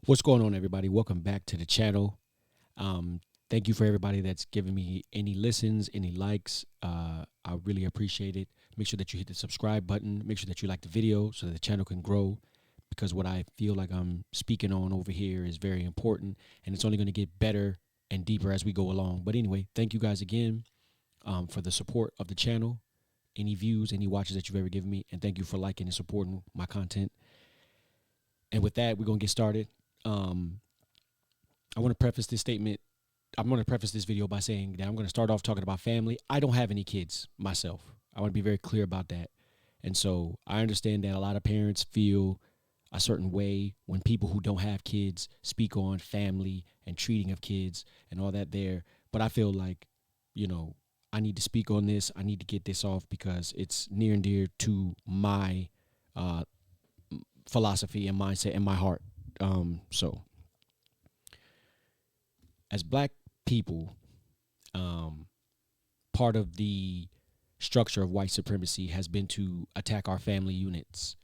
What's going on, everybody? Welcome back to the channel. Thank you for everybody that's given me any listens, any likes. I really appreciate it. Make sure that you hit the subscribe button. Make sure that you like the video so that the channel can grow, because what I feel like I'm speaking on over here is very important, and it's only going to get better and deeper as we go along. But anyway, thank you guys again for the support of the channel, any views, any watches that you've ever given me, and thank you for liking and supporting my content. And with that, we're going to get started. Um, I want to preface this statement. I'm going to preface this video by saying that I'm going to start off talking about family. I don't have any kids myself. I want to be very clear about that. And so I understand that a lot of parents feel a certain way when people who don't have kids speak on family and treating of kids and all that there. But I feel like, I need to speak on this. I need to get this off because it's near and dear to my uh, philosophy and mindset and my heart. So as Black people, part of the structure of white supremacy has been to attack our family units.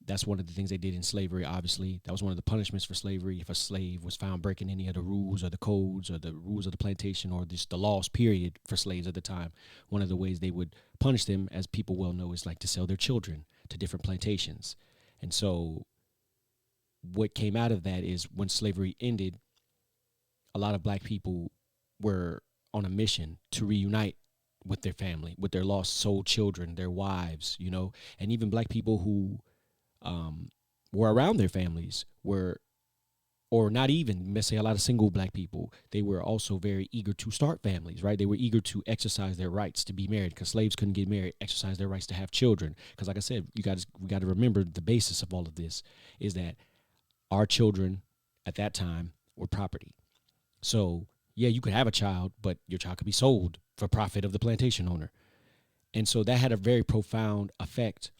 That's one of the things they did in slavery, obviously. That was one of the punishments for slavery. If a slave was found breaking any of the rules or the codes or the rules of the plantation or just the laws, period, for slaves at the time, one of the ways they would punish them, as people well know, is like to sell their children to different plantations. And so what came out of that is when slavery ended, a lot of Black people were on a mission to reunite with their family, with their lost soul children, their wives, and even Black people who were around their families were, or not even, let's say a lot of single Black people, they were also very eager to start families, right? They were eager to exercise their rights to be married, because slaves couldn't get married, exercise their rights to have children. Because like I said, we got to remember the basis of all of this is that our children at that time were property. So yeah, you could have a child, but your child could be sold for profit of the plantation owner. And so that had a very profound effect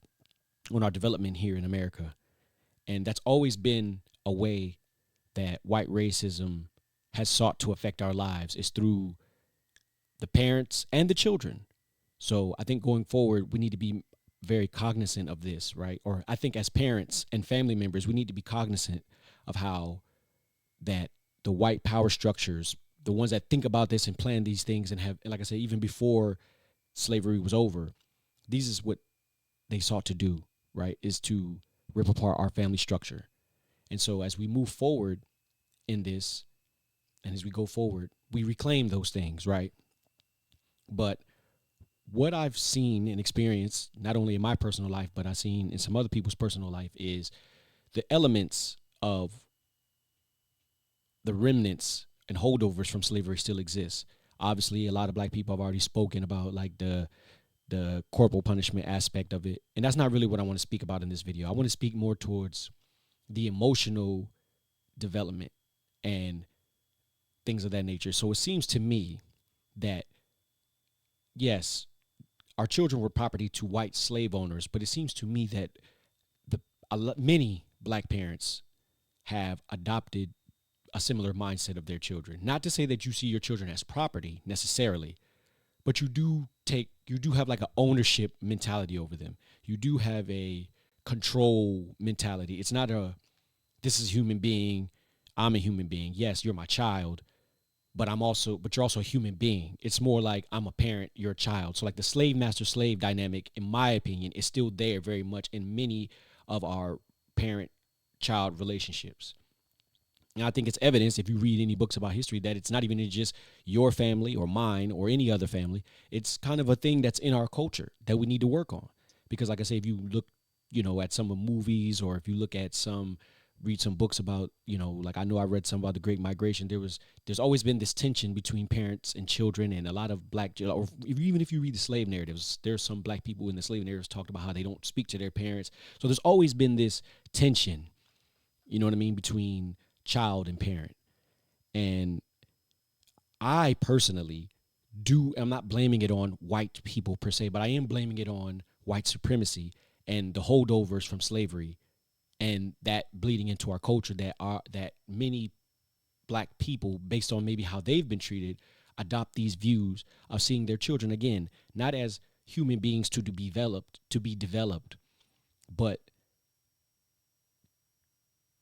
on our development here in America. And that's always been a way that white racism has sought to affect our lives, is through the parents and the children. So I think going forward, we need to be very cognizant of this, right? Or I think as parents and family members, we need to be cognizant of how that the white power structures, the ones that think about this and plan these things and have, like I said, even before slavery was over, these is what they sought to do, right? Is to rip apart our family structure. And so as we move forward in this, and as we go forward, we reclaim those things, right? But what I've seen and experienced, not only in my personal life, but I've seen in some other people's personal life, is the elements of the remnants and holdovers from slavery still exist. Obviously, a lot of Black people have already spoken about like the corporal punishment aspect of it, and that's not really what I want to speak about in this video. I want to speak more towards the emotional development and things of that nature. So it seems to me that yes, our children were property to white slave owners, but it seems to me that many Black parents have adopted a similar mindset of their children. Not to say that you see your children as property necessarily, but you do have like an ownership mentality over them. You do have a control mentality. It's not this is a human being, I'm a human being. Yes, you're my child, but you're also a human being. It's more like I'm a parent, you're a child. So like the slave master slave dynamic, in my opinion, is still there very much in many of our parent child relationships. And I think it's evidence, if you read any books about history, that it's not even in just your family or mine or any other family. It's kind of a thing that's in our culture that we need to work on. Because like I say, if you look, at some of movies, or if you look at read some books about, like I know I read some about the Great Migration, there's always been this tension between parents and children, and a lot of or even if you read the slave narratives, there's some Black people in the slave narratives talked about how they don't speak to their parents. So there's always been this tension, you know what I mean, between child and parent. And I personally I'm not blaming it on white people per se, but I am blaming it on white supremacy and the holdovers from slavery, and that bleeding into our culture, that many Black people, based on maybe how they've been treated, adopt these views of seeing their children, again, not as human beings to be developed, but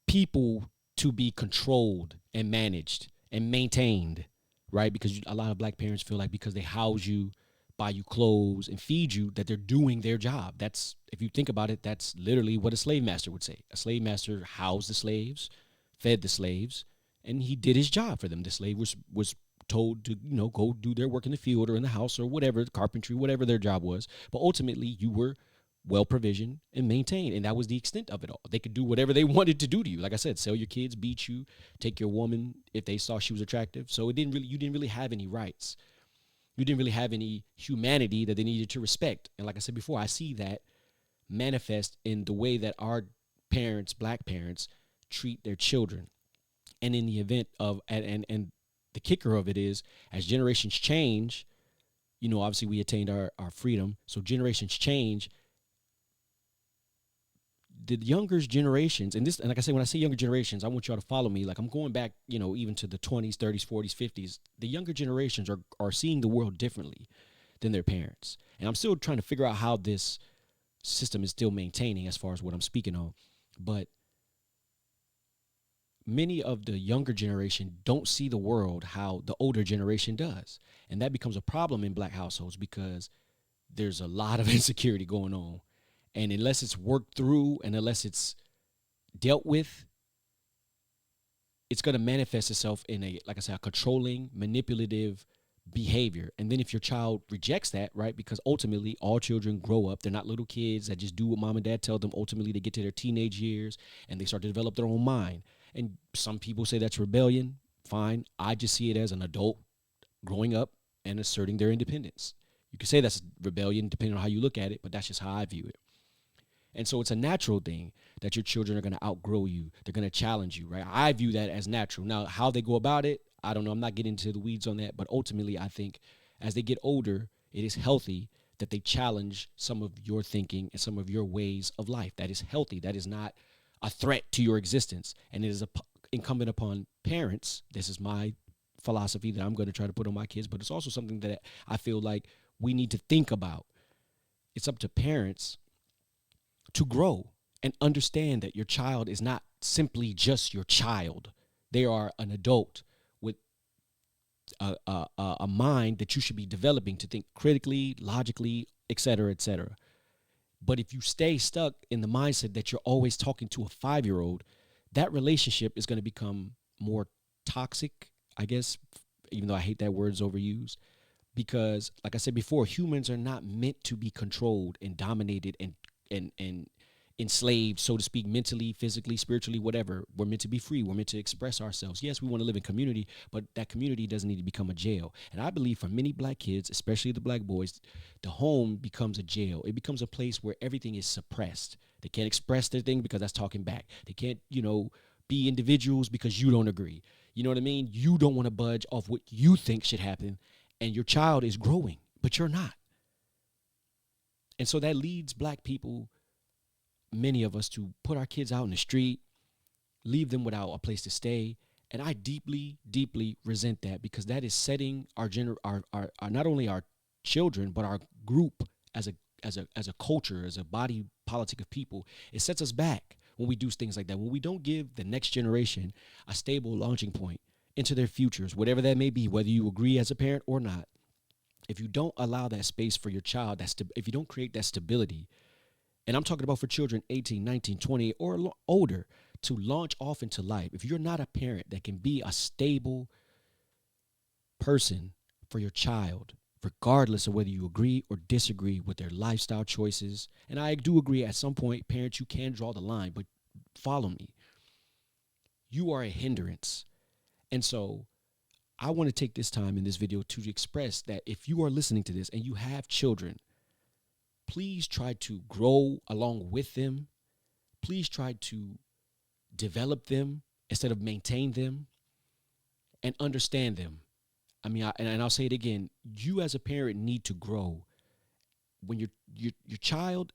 people to be controlled and managed and maintained, right? Because a lot of black parents feel like because they house you, buy you clothes, and feed you, that they're doing their job. That's, if you think about it, that's literally what a slave master would say. A slave master housed the slaves, fed the slaves, and he did his job for them. The slave was told to, go do their work in the field or in the house or whatever, carpentry, whatever their job was. But ultimately, you were well provisioned and maintained, and that was the extent of it all. They could do whatever they wanted to do to you. Like I said, sell your kids, beat you, take your woman if they saw she was attractive. So you didn't really have any rights. You didn't really have any humanity that they needed to respect. And like I said before, I see that manifest in the way that our parents, black parents, treat their children. And in the event of, and the kicker of it is, as generations change, obviously we attained our freedom. So generations change. The younger generations, and like I say, when I say younger generations, I want y'all to follow me. Like, I'm going back, even to the 20s, 30s, 40s, 50s. The younger generations are seeing the world differently than their parents. And I'm still trying to figure out how this system is still maintaining as far as what I'm speaking on. But many of the younger generation don't see the world how the older generation does. And that becomes a problem in black households because there's a lot of insecurity going on. And unless it's worked through and unless it's dealt with, it's going to manifest itself in a controlling, manipulative behavior. And then if your child rejects that, right, because ultimately all children grow up. They're not little kids that just do what mom and dad tell them. Ultimately, they get to their teenage years and they start to develop their own mind. And some people say that's rebellion. Fine. I just see it as an adult growing up and asserting their independence. You could say that's rebellion depending on how you look at it, but that's just how I view it. And so it's a natural thing that your children are going to outgrow you. They're going to challenge you, right? I view that as natural. Now, how they go about it, I don't know. I'm not getting into the weeds on that. But ultimately, I think as they get older, it is healthy that they challenge some of your thinking and some of your ways of life. That is healthy. That is not a threat to your existence. And it is incumbent upon parents. This is my philosophy that I'm going to try to put on my kids. But it's also something that I feel like we need to think about. It's up to parents to grow and understand that your child is not simply just your child. They are an adult with a mind that you should be developing to think critically, logically, et cetera, et cetera. But if you stay stuck in the mindset that you're always talking to a 5-year-old, that relationship is going to become more toxic, I guess, even though I hate that word is overused. Because, like I said before, humans are not meant to be controlled and dominated and enslaved, so to speak, mentally, physically, spiritually, whatever. We're meant to be free. We're meant to express ourselves. Yes, we want to live in community, but that community doesn't need to become a jail. And I believe for many black kids, especially the black boys, the home becomes a jail. It becomes a place where everything is suppressed. They can't express their thing because that's talking back. They can't, be individuals because you don't agree. You know what I mean? You don't want to budge off what you think should happen, and your child is growing, but you're not. And so that leads black people, many of us, to put our kids out in the street, leave them without a place to stay. And I deeply, deeply resent that, because that is setting our not only our children, but our group as a culture, as a body politic of people. It sets us back when we do things like that. When we don't give the next generation a stable launching point into their futures, whatever that may be, whether you agree as a parent or not. If you don't allow that space for your child, if you don't create that stability, and I'm talking about for children 18, 19, 20 or older, to launch off into life. If you're not a parent that can be a stable person for your child, regardless of whether you agree or disagree with their lifestyle choices, and I do agree at some point, parents, you can draw the line, but follow me. You are a hindrance. And so I want to take this time in this video to express that if you are listening to this and you have children, please try to grow along with them. Please try to develop them instead of maintain them, and understand them. I mean, and I'll say it again. You as a parent need to grow. When your child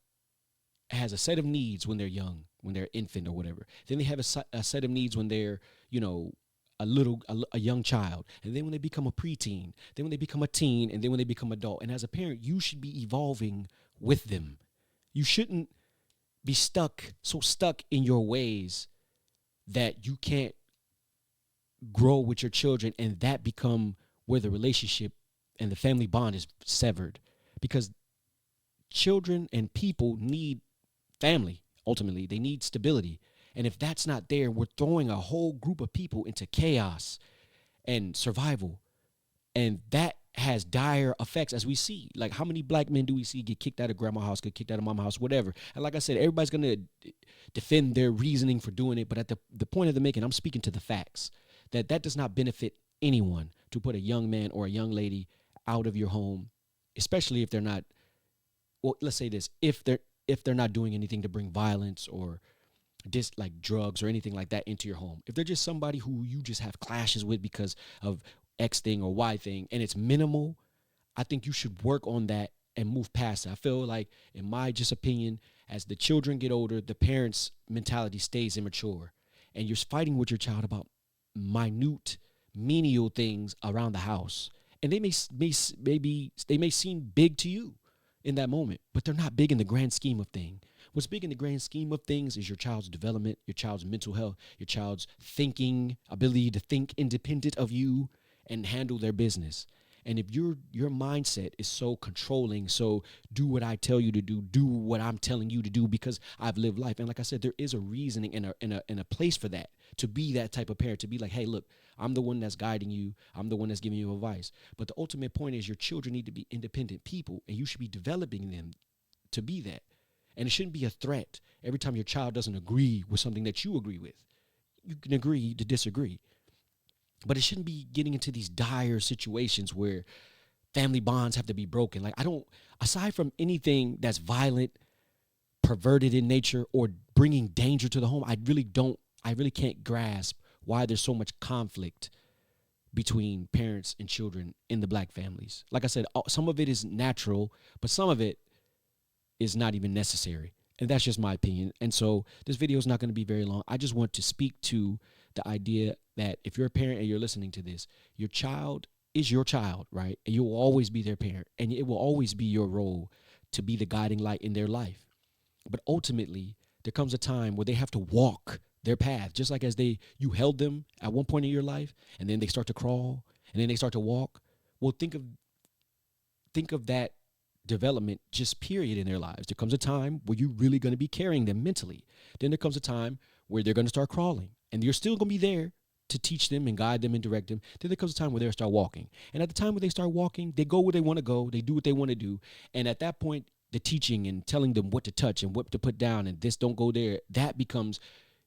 has a set of needs when they're young, when they're infant or whatever. Then they have a set of needs when they're, a young child. And then when they become a preteen, then when they become a teen, and then when they become adult. And as a parent, you should be evolving with them. You shouldn't be stuck in your ways that you can't grow with your children and that become where the relationship and the family bond is severed, because children and people need family. Ultimately they need stability, and if that's not there, we're throwing a whole group of people into chaos and survival, and that has dire effects, as we see. Like, how many black men do we see get kicked out of grandma's house, get kicked out of mama's house, whatever? And like I said, everybody's gonna defend their reasoning for doing it, but at the point of the making, I'm speaking to the facts that that does not benefit anyone to put a young man or a young lady out of your home, especially if they're not. Well, let's say this: if they're not doing anything to bring violence or just like drugs or anything like that into your home. If they're just somebody who you just have clashes with because of X thing or Y thing and it's minimal, I think you should work on that and move past it. I feel like, in my just opinion, as the children get older, the parents' mentality stays immature, and you're fighting with your child about minute, menial things around the house, and they may seem big to you in that moment, but they're not big in the grand scheme of things. What's big in the grand scheme of things is your child's development, your child's mental health, your child's thinking, ability to think independent of you and handle their business. And if your mindset is so controlling, so do what I tell you to do what I'm telling you to do because I've lived life. And like I said, there is a reasoning and a place for that, to be that type of parent, to be like, hey, look, I'm the one that's guiding you. I'm the one that's giving you advice. But the ultimate point is your children need to be independent people, and you should be developing them to be that. And it shouldn't be a threat every time your child doesn't agree with something that you agree with. You can agree to disagree. But it shouldn't be getting into these dire situations where family bonds have to be broken. Like, I don't, aside from anything that's violent, perverted in nature, or bringing danger to the home, I really can't grasp why there's so much conflict between parents and children in the black families. Like I said, some of it is natural, but some of it is not even necessary. And that's just my opinion. And so this video is not going to be very long. I just want to speak to the idea that if you're a parent and you're listening to this, your child is your child, right? And you will always be their parent, and it will always be your role to be the guiding light in their life. But ultimately, there comes a time where they have to walk their path, just like as you held them at one point in your life, and then they start to crawl, and then they start to walk. Well, think of that development just period in their lives. There comes a time where you're really going to be carrying them mentally. Then there comes a time where they're going to start crawling, and you're still going to be there to teach them and guide them and direct them. Then there comes a time where they'll start walking. And at the time where they start walking, they go where they want to go. They do what they want to do. And at that point, the teaching and telling them what to touch and what to put down and this don't go there, that becomes,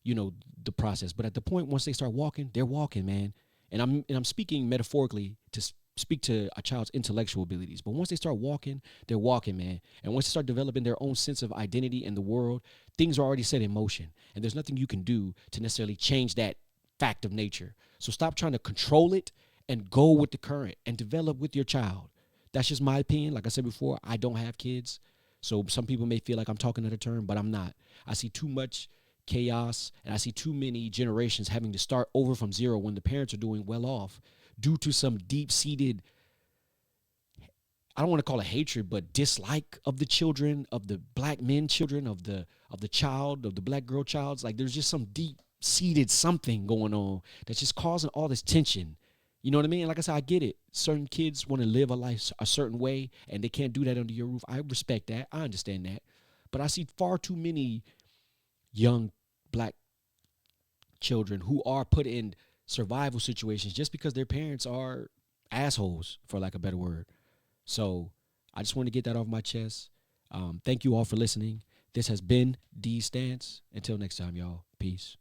the process. But at the point once they start walking, they're walking, man. And I'm speaking metaphorically to speak to a child's intellectual abilities. But once they start walking, they're walking, man. And once they start developing their own sense of identity in the world, things are already set in motion. And there's nothing you can do to necessarily change that fact of nature. So stop trying to control it and go with the current and develop with your child. That's just my opinion. Like I said before, I don't have kids. So some people may feel like I'm talking out of turn, but I'm not. I see too much chaos, and I see too many generations having to start over from zero when the parents are doing well off due to some deep-seated, I don't want to call it hatred, but dislike of the children, of the black men children, of the child, of the black girl childs. Like, there's just some deep-seated something going on that's just causing all this tension. You know what I mean? Like I said, I get it. Certain kids want to live a life a certain way, and they can't do that under your roof. I respect that. I understand that. But I see far too many young black children who are put in survival situations just because their parents are assholes, for lack of a better word. So I just want to get that off my chest. Thank you all for listening. This has been D's Stance. Until next time, y'all. Peace.